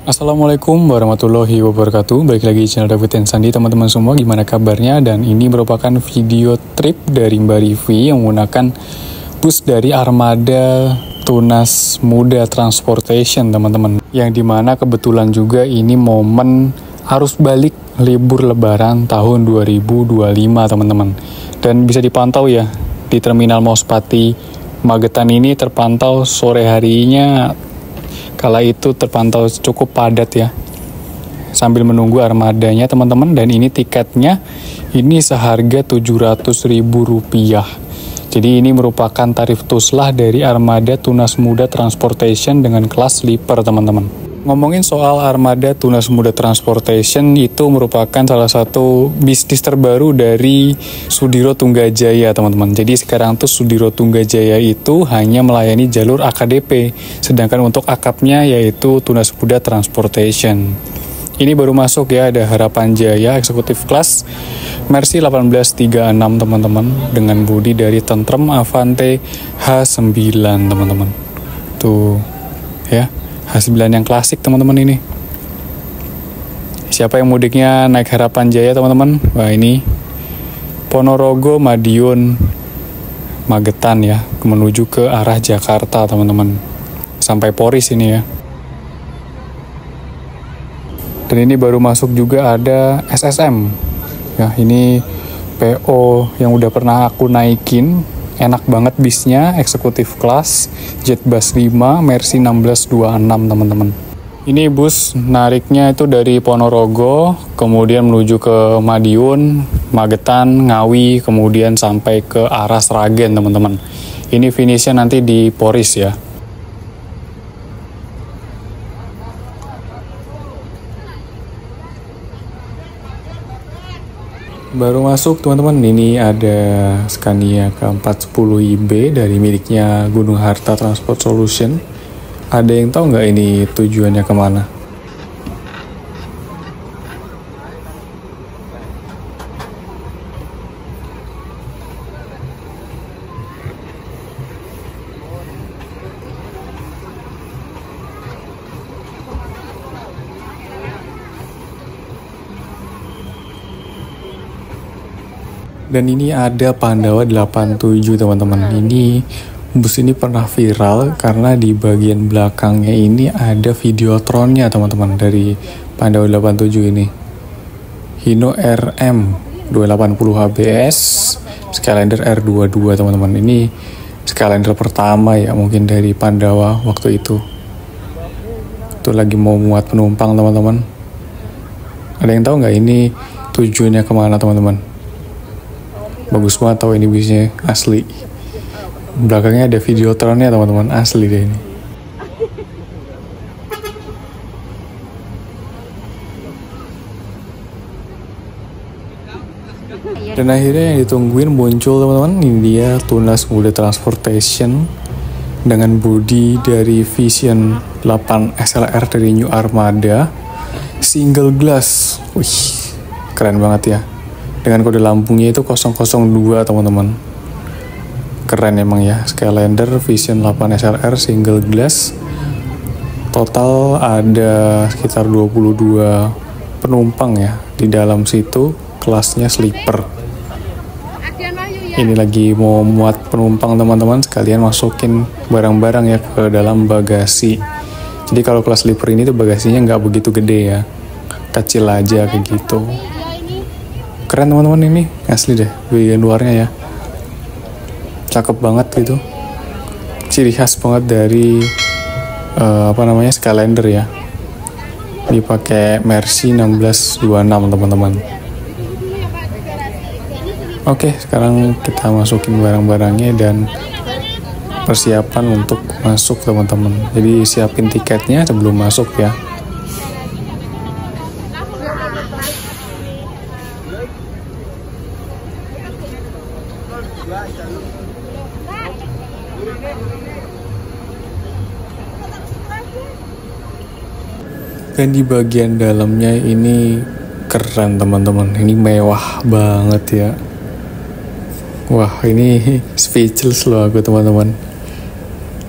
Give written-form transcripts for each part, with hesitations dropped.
Assalamualaikum warahmatullahi wabarakatuh. Balik lagi di channel David and Sandi, teman-teman semua. Gimana kabarnya? Dan ini merupakan video trip dari Mbak Rivi yang menggunakan bus dari Armada Tunas Muda Transportation, teman-teman. Yang dimana kebetulan juga ini momen arus balik libur lebaran tahun 2025, teman-teman. Dan bisa dipantau ya, di Terminal Mauspati Magetan ini terpantau sore harinya kala itu terpantau cukup padat ya, sambil menunggu armadanya, teman-teman. Dan ini tiketnya ini seharga Rp700.000. Jadi ini merupakan tarif tuslah dari Armada Tunas Muda Transportation dengan kelas sleeper, teman-teman. Ngomongin soal Armada Tunas Muda Transportation, itu merupakan salah satu bisnis terbaru dari Sudiro Tunggajaya, teman-teman. Jadi sekarang tuh Sudiro Tunggajaya itu hanya melayani jalur AKDP, sedangkan untuk akapnya yaitu Tunas Muda Transportation. Ini baru masuk ya, ada Harapan Jaya Eksekutif Kelas Mercy 1836, teman-teman, dengan bodi dari Tentrem Avante H9, teman-teman. Tuh ya, H9 yang klasik, teman-teman. Ini siapa yang mudiknya naik Harapan Jaya, teman-teman? Wah, ini Ponorogo, Madiun, Magetan ya, menuju ke arah Jakarta, teman-teman, sampai Poris ini ya. Dan ini baru masuk juga ada SSM ya, ini PO yang udah pernah aku naikin. Enak banget bisnya, eksekutif kelas, Jetbus 5, Mercy 1626, teman-teman. Ini bus nariknya itu dari Ponorogo, kemudian menuju ke Madiun, Magetan, Ngawi, kemudian sampai ke arah Sragen, teman-teman. Ini finishnya nanti di Poris ya. Baru masuk, teman-teman. Ini ada Scania K410IB dari miliknya Gunung Harta Transport Solution. Ada yang tahu nggak ini tujuannya kemana? Dan ini ada Pandawa 87, teman-teman. Ini bus ini pernah viral karena di bagian belakangnya ini ada videotronnya, teman-teman, dari Pandawa 87 ini. Hino RM 280 HBS, Skylander R22, teman-teman. Ini Skylander pertama ya mungkin dari Pandawa waktu itu. Itu lagi mau muat penumpang, teman-teman. Ada yang tahu nggak ini tujuannya kemana, teman-teman? Bagus banget, tahu ini bisnya asli. Belakangnya ada videotronnya, teman-teman, asli deh ini. Dan akhirnya yang ditungguin muncul, teman-teman. Ini dia Tunas Muda Transportation dengan bodi dari Vision 8 SLR dari New Armada, single glass. Wih, keren banget ya. Dengan kode lambungnya itu 002, teman-teman. Keren emang ya, Skylander Vision 8 SLR single glass. Total ada sekitar 22 penumpang ya di dalam situ, kelasnya sleeper. Ini lagi mau muat penumpang, teman-teman, sekalian masukin barang-barang ya ke dalam bagasi. Jadi kalau kelas sleeper ini tuh bagasinya nggak begitu gede ya, kecil aja kayak gitu. Keren, teman-teman, ini asli deh bagian luarnya ya, cakep banget gitu, ciri khas banget dari Skylander ya. Dipakai Mercy 1626, teman-teman. Oke, sekarang kita masukin barang-barangnya dan persiapan untuk masuk, teman-teman. Jadi siapin tiketnya sebelum masuk ya. Dan di bagian dalamnya ini keren, teman-teman. Ini mewah banget ya. Wah, ini speechless loh aku, teman-teman.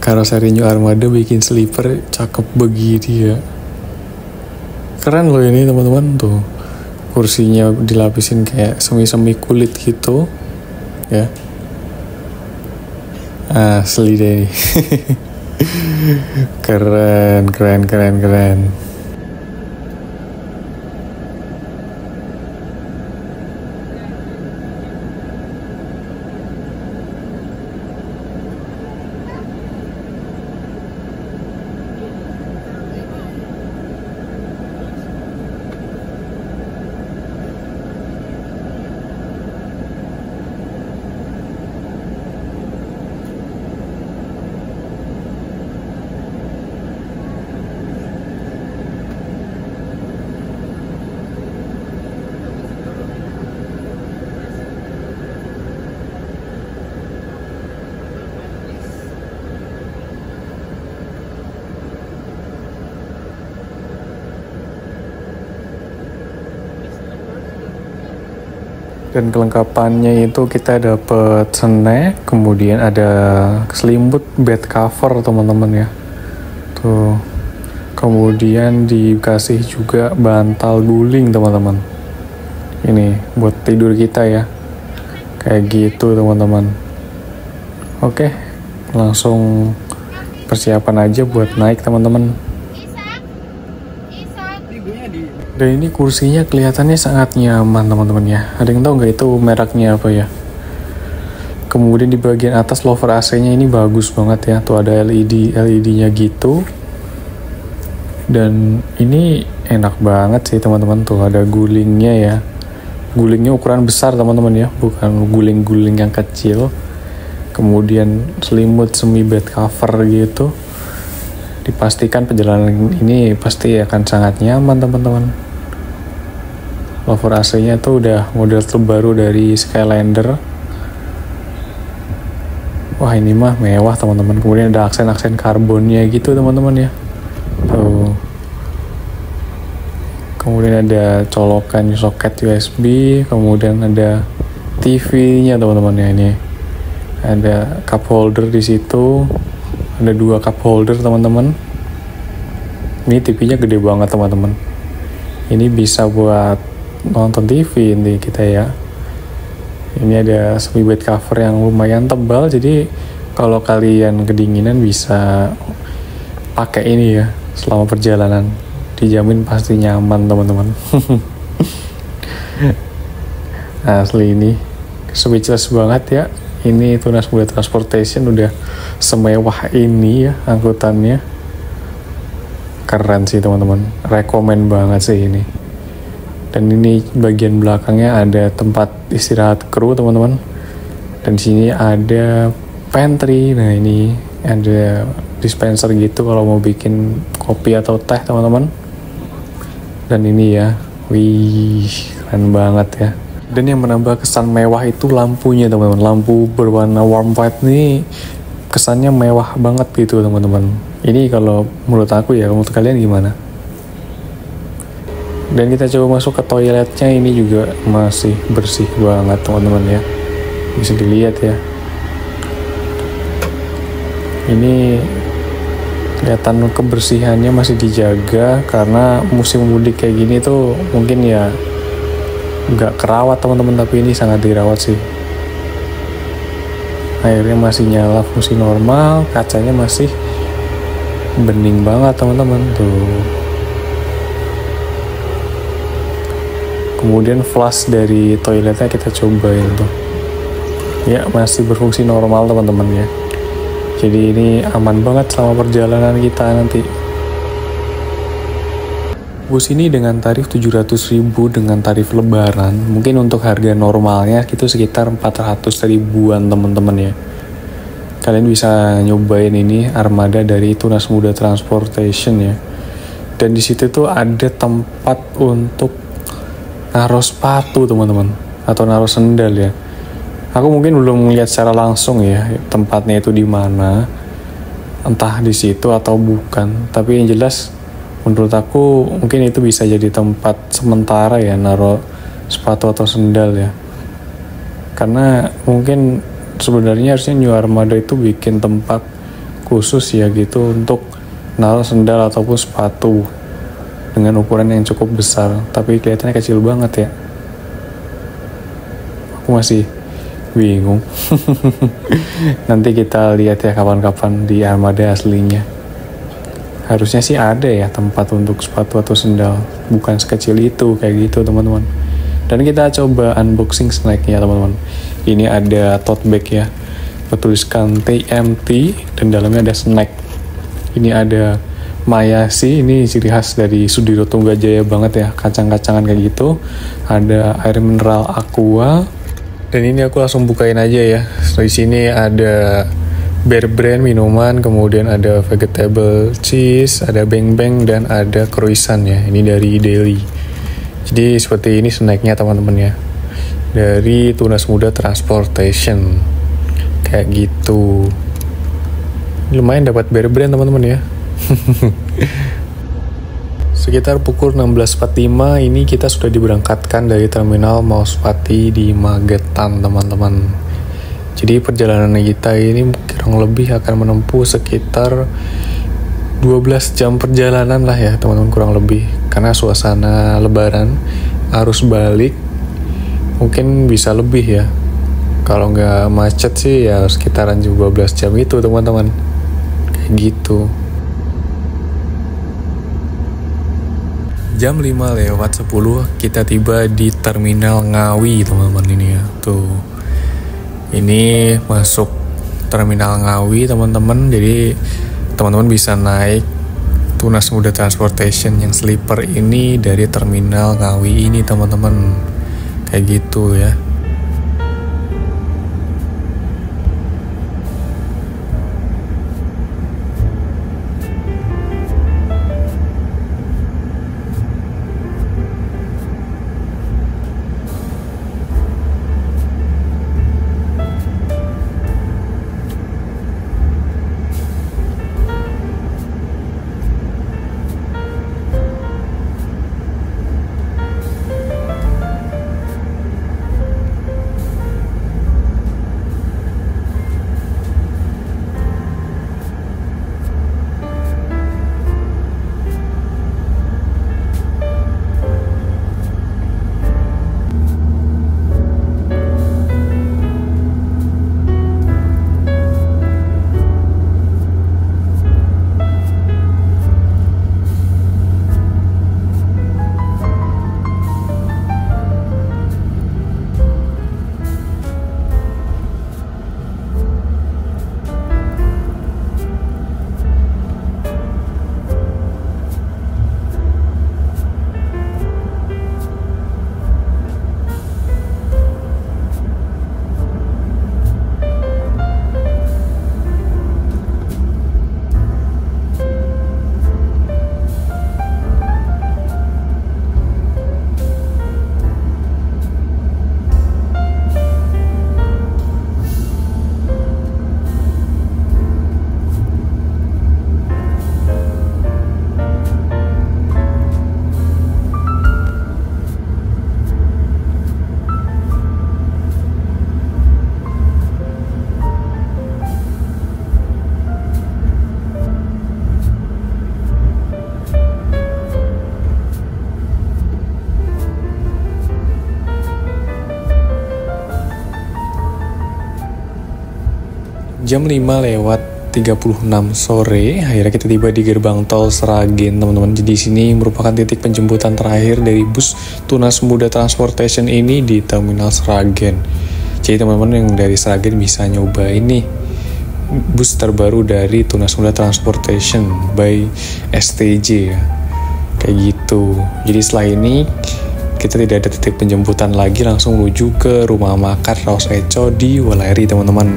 Karoseri New Armada bikin sleeper cakep begini ya. Keren loh ini teman-teman, tuh kursinya dilapisin kayak semi-semi kulit gitu ya. Asli deh. Keren. Dan kelengkapannya itu kita dapat snack, kemudian ada selimut bed cover teman-teman ya. Tuh. Kemudian dikasih juga bantal guling teman-teman. Ini buat tidur kita ya. Kayak gitu teman-teman. Oke, langsung persiapan aja buat naik teman-teman. Dan ini kursinya kelihatannya sangat nyaman teman-teman ya. Ada yang tahu nggak itu mereknya apa ya? Kemudian di bagian atas lover AC-nya ini bagus banget ya. Tuh ada LED-nya gitu. Dan ini enak banget sih teman-teman. Tuh ada gulingnya ya. Gulingnya ukuran besar teman-teman ya, bukan guling-guling yang kecil. Kemudian selimut semi bed cover gitu. Dipastikan perjalanan ini pasti akan sangat nyaman teman-teman. Lover AC-nya tuh udah model terbaru dari Skylander. Wah ini mah mewah teman-teman. Kemudian ada aksen-aksen karbonnya gitu teman-teman ya. Tuh. Kemudian ada colokan soket USB. Kemudian ada TV-nya teman-teman ya ini. Ada cup holder di situ. Ada 2 cup holder teman-teman. Ini TV-nya gede banget teman-teman. Ini bisa buat nonton TV ini kita ya. Ini ada semi bed cover yang lumayan tebal, jadi kalau kalian kedinginan bisa pakai ini ya selama perjalanan. Dijamin pasti nyaman teman-teman. Asli ini speechless banget ya. Ini Tunas Muda Transportation udah semewah ini ya angkutannya. Keren sih teman-teman. Rekomen banget sih ini. Dan ini bagian belakangnya ada tempat istirahat kru teman-teman. Dan di sini ada pantry. Nah ini ada dispenser gitu kalau mau bikin kopi atau teh teman-teman. Dan ini ya, wih keren banget ya. Dan yang menambah kesan mewah itu lampunya teman-teman. Lampu berwarna warm white nih kesannya mewah banget gitu teman-teman. Ini kalau menurut aku ya, menurut kalian gimana? Dan kita coba masuk ke toiletnya, ini juga masih bersih banget teman-teman ya. Bisa dilihat ya. Ini kelihatan kebersihannya masih dijaga karena musim mudik kayak gini tuh mungkin ya nggak kerawat teman-teman, tapi ini sangat dirawat sih. Airnya masih nyala fungsi normal, kacanya masih bening banget teman-teman tuh. Kemudian flush dari toiletnya kita cobain tuh. Ya masih berfungsi normal teman-teman ya. Jadi ini aman banget selama perjalanan kita nanti. Bus ini dengan tarif 700.000 dengan tarif lebaran. Mungkin untuk harga normalnya itu sekitar 400 ribuan teman-teman ya. Kalian bisa nyobain ini armada dari Tunas Muda Transportation ya. Dan di situ tuh ada tempat untuk naruh sepatu teman-teman, atau naruh sendal ya. Aku mungkin belum melihat secara langsung ya tempatnya itu di mana, entah di situ atau bukan. Tapi yang jelas menurut aku mungkin itu bisa jadi tempat sementara ya naruh sepatu atau sendal ya. Karena mungkin sebenarnya harusnya New Armada itu bikin tempat khusus ya gitu untuk naruh sendal ataupun sepatu. dengan ukuran yang cukup besar, tapi kelihatannya kecil banget ya. Aku masih bingung. Nanti kita lihat ya kapan-kapan di armada aslinya. Harusnya sih ada ya tempat untuk sepatu atau sendal, bukan sekecil itu kayak gitu teman-teman. Dan kita coba unboxing snacknya teman-teman. Ini ada tote bag ya, bertuliskan TMT dan dalamnya ada snack. Ini ada Mayasi, ini ciri khas dari Sudiro Tunggajaya banget ya, kacang-kacangan kayak gitu. Ada air mineral Aqua. Dan ini aku langsung bukain aja ya. Di sini ada Bear Brand minuman, kemudian ada vegetable cheese, ada Bang Bang, dan ada croissant ya. Ini dari Daily. Jadi seperti ini snacknya teman-teman ya. Dari Tunas Muda Transportation. Kayak gitu. Lumayan dapat Bear Brand teman-teman ya. Sekitar pukul 16.45 ini kita sudah diberangkatkan dari terminal Mauspati di Magetan teman-teman. Jadi perjalanan kita ini kurang lebih akan menempuh sekitar 12 jam perjalanan lah ya teman-teman, kurang lebih. Karena suasana lebaran, arus balik mungkin bisa lebih ya. Kalau nggak macet sih ya sekitaran 12 jam itu teman-teman. Kayak gitu. Jam 5:10 kita tiba di Terminal Ngawi teman-teman ini ya. Tuh. Ini masuk Terminal Ngawi teman-teman. Jadi teman-teman bisa naik Tunas Muda Transportation yang sleeper ini dari Terminal Ngawi ini teman-teman. Kayak gitu ya. Jam 5:36 sore, akhirnya kita tiba di gerbang tol Sragen, teman-teman. Jadi sini merupakan titik penjemputan terakhir dari bus Tunas Muda Transportation ini di Terminal Sragen. Jadi teman-teman yang dari Sragen bisa nyoba ini bus terbaru dari Tunas Muda Transportation by STJ ya. Kayak gitu. Jadi setelah ini kita tidak ada titik penjemputan lagi, langsung menuju ke rumah makan Raos Eco di Weleri, teman-teman.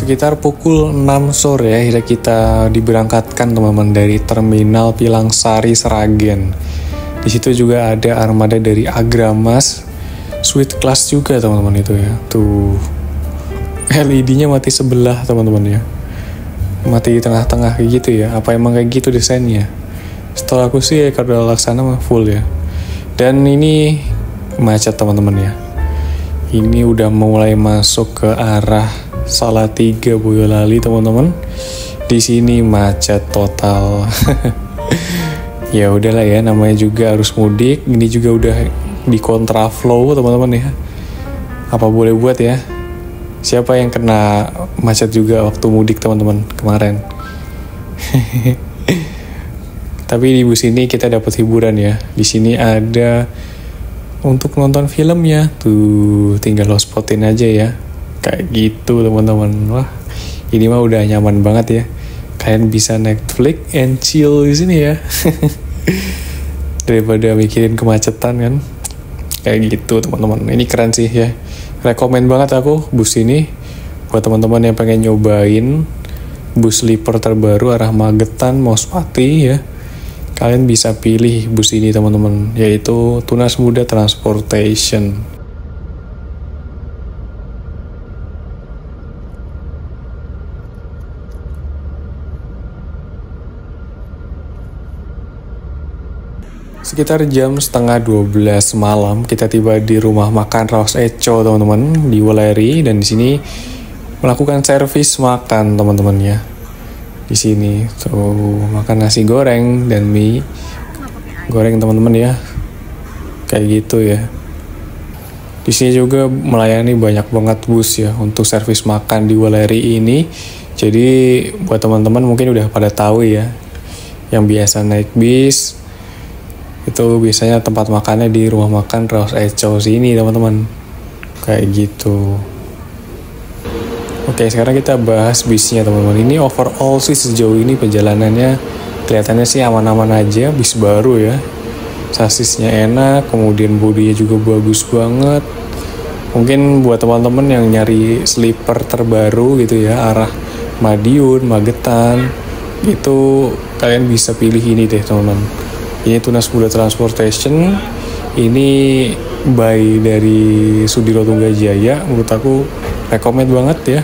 Sekitar pukul 6 sore akhirnya kita diberangkatkan teman-teman dari Terminal Pilangsari Sragen. Di situ juga ada armada dari Agramas, Sweet Class juga teman-teman itu ya. Tuh LED-nya mati sebelah teman-teman ya, mati di tengah-tengah kayak gitu ya. Apa emang kayak gitu desainnya? Setelah aku sih kalau Laksana mah full ya. Dan ini macet teman-teman ya. Ini udah mulai masuk ke arah Salatiga Boyolali teman-teman. Di sini macet total. Ya udahlah ya, namanya juga harus mudik. Ini juga udah di kontraflow teman-teman ya. Apa boleh buat ya. Siapa yang kena macet juga waktu mudik teman-teman kemarin? Tapi di bus ini kita dapat hiburan ya. Di sini ada untuk nonton film ya. Tuh tinggal lo spotin aja ya. Kayak gitu teman-teman. Wah, ini mah udah nyaman banget ya. Kalian bisa Netflix and chill di sini ya. Daripada mikirin kemacetan kan. Kayak gitu teman-teman. Ini keren sih ya. Rekomen banget aku bus ini buat teman-teman yang pengen nyobain bus sleeper terbaru arah Magetan Mospati ya. Kalian bisa pilih bus ini teman-teman, yaitu Tunas Muda Transportation. Sekitar jam setengah 12 malam kita tiba di rumah makan Raos Eco teman-teman di Weleri, dan di sini melakukan servis makan teman-teman ya. Di sini tuh makan nasi goreng dan mie goreng teman-teman ya. Kayak gitu ya. Di sini juga melayani banyak banget bus ya untuk servis makan di Weleri ini. Jadi buat teman-teman mungkin udah pada tahu ya, yang biasa naik bis itu biasanya tempat makannya di rumah makan Raos Eco sini teman-teman. Kayak gitu. Oke, sekarang kita bahas bisnya teman-teman. Ini overall sih sejauh ini perjalanannya kelihatannya sih aman-aman aja. Bis baru ya, sasisnya enak, kemudian bodinya juga bagus banget. Mungkin buat teman-teman yang nyari sleeper terbaru gitu ya, arah Madiun, Magetan, itu kalian bisa pilih ini deh teman-teman. Ini Tunas Muda Transportation. Ini by dari Sudiro Tunggajaya. Menurut aku rekomend banget ya.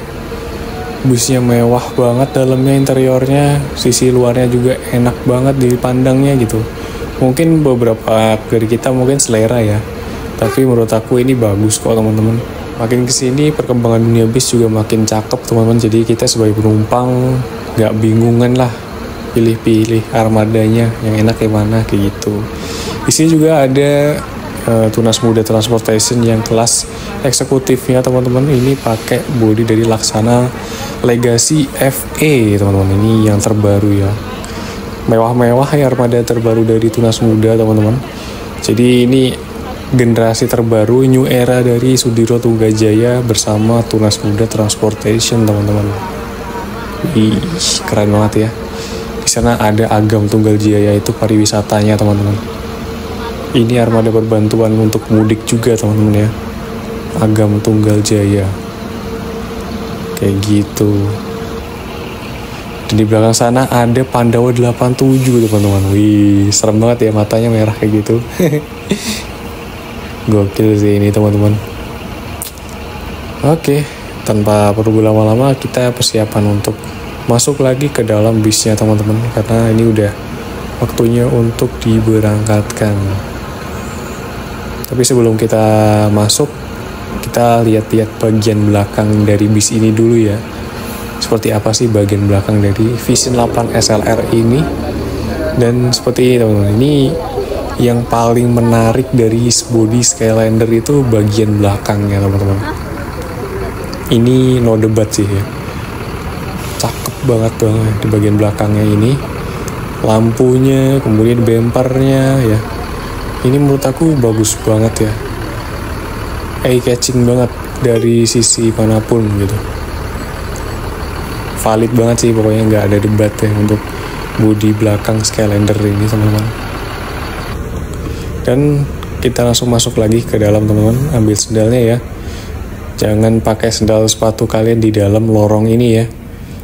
Busnya mewah banget, dalamnya, interiornya, sisi luarnya juga enak banget dipandangnya gitu. Mungkin beberapa dari kita mungkin selera ya, tapi menurut aku ini bagus kok teman-teman. Makin kesini perkembangan dunia bis juga makin cakep teman-teman. Jadi kita sebagai penumpang nggak bingungan lah pilih-pilih armadanya yang enak yang mana kayak gitu. Di sini juga ada Tunas Muda Transportation yang kelas eksekutifnya teman-teman. Ini pakai bodi dari Laksana Legacy FE teman-teman. Ini yang terbaru ya. Mewah-mewah ya armada terbaru dari Tunas Muda teman-teman. Jadi ini generasi terbaru, new era dari Sudiro Tunggajaya bersama Tunas Muda Transportation teman-teman. Ih, keren banget ya. Di sana ada Agam Tunggal Jaya, itu pariwisatanya teman-teman. Ini armada berbantuan untuk mudik juga teman-teman ya. Agam Tunggal Jaya. Kayak gitu. Dan di belakang sana ada Pandawa 87 teman-teman. Wih, serem banget ya, matanya merah kayak gitu. Gokil sih ini teman-teman. Oke, tanpa perlu lama-lama kita persiapan untuk masuk lagi ke dalam bisnya teman-teman, karena ini udah waktunya untuk diberangkatkan. Tapi sebelum kita masuk, kita lihat-lihat bagian belakang dari bis ini dulu ya. Seperti apa sih bagian belakang dari Vision 8 SLR ini. Dan seperti ini teman-teman, ini yang paling menarik dari body Skylander itu bagian belakangnya teman-teman. Ini no debat sih ya, cakep banget di bagian belakangnya ini. Lampunya, kemudian bempernya ya, ini menurut aku bagus banget ya, eye catching banget dari sisi manapun gitu. Valid banget sih, pokoknya nggak ada debat ya untuk bodi belakang Skylander ini teman-teman. Dan kita langsung masuk lagi ke dalam teman-teman. Ambil sendalnya ya, jangan pakai sendal sepatu kalian di dalam lorong ini ya.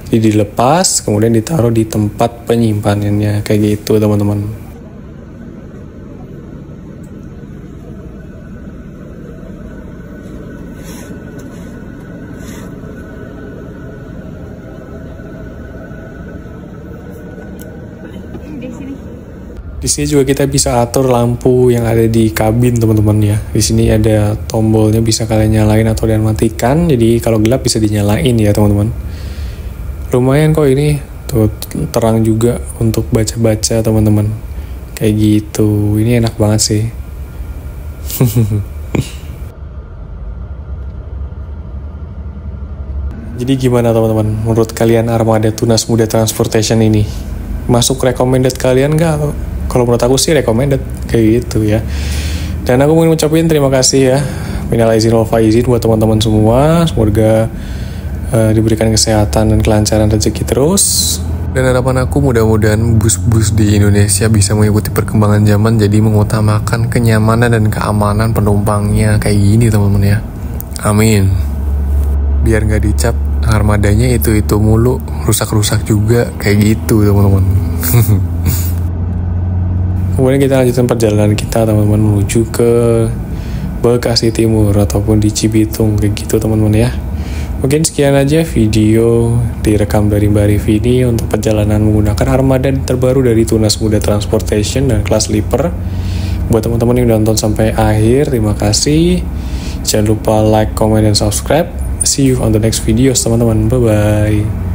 Jadi dilepas, kemudian ditaruh di tempat penyimpanannya kayak gitu teman-teman. Di sini juga kita bisa atur lampu yang ada di kabin teman-teman ya. Di sini ada tombolnya, bisa kalian nyalain atau dan matikan. Jadi kalau gelap bisa dinyalain ya teman-teman. Lumayan kok ini, tuh terang juga untuk baca-baca teman-teman. Kayak gitu, ini enak banget sih. Jadi gimana teman-teman? Menurut kalian armada Tunas Muda Transportation ini masuk recommended kalian nggak? Kalau menurut aku sih recommended kayak gitu ya. Dan aku mau ngucapin terima kasih ya, minal aizin wal faizin buat teman-teman semua. Semoga diberikan kesehatan dan kelancaran rezeki terus. Dan harapan aku mudah-mudahan bus-bus di Indonesia bisa mengikuti perkembangan zaman, jadi mengutamakan kenyamanan dan keamanan penumpangnya kayak gini teman-teman ya. Amin. Biar nggak dicap armadanya itu mulu, rusak-rusak juga kayak gitu teman-teman. Kemudian kita lanjutkan perjalanan kita teman-teman menuju ke Bekasi Timur ataupun di Cibitung kayak gitu teman-teman ya. Mungkin sekian aja video direkam dari Mbak Rivi ini untuk perjalanan menggunakan armada terbaru dari Tunas Muda Transportation dan kelas sleeper. Buat teman-teman yang udah nonton sampai akhir, terima kasih. Jangan lupa like, comment, dan subscribe. See you on the next videos teman-teman. Bye-bye.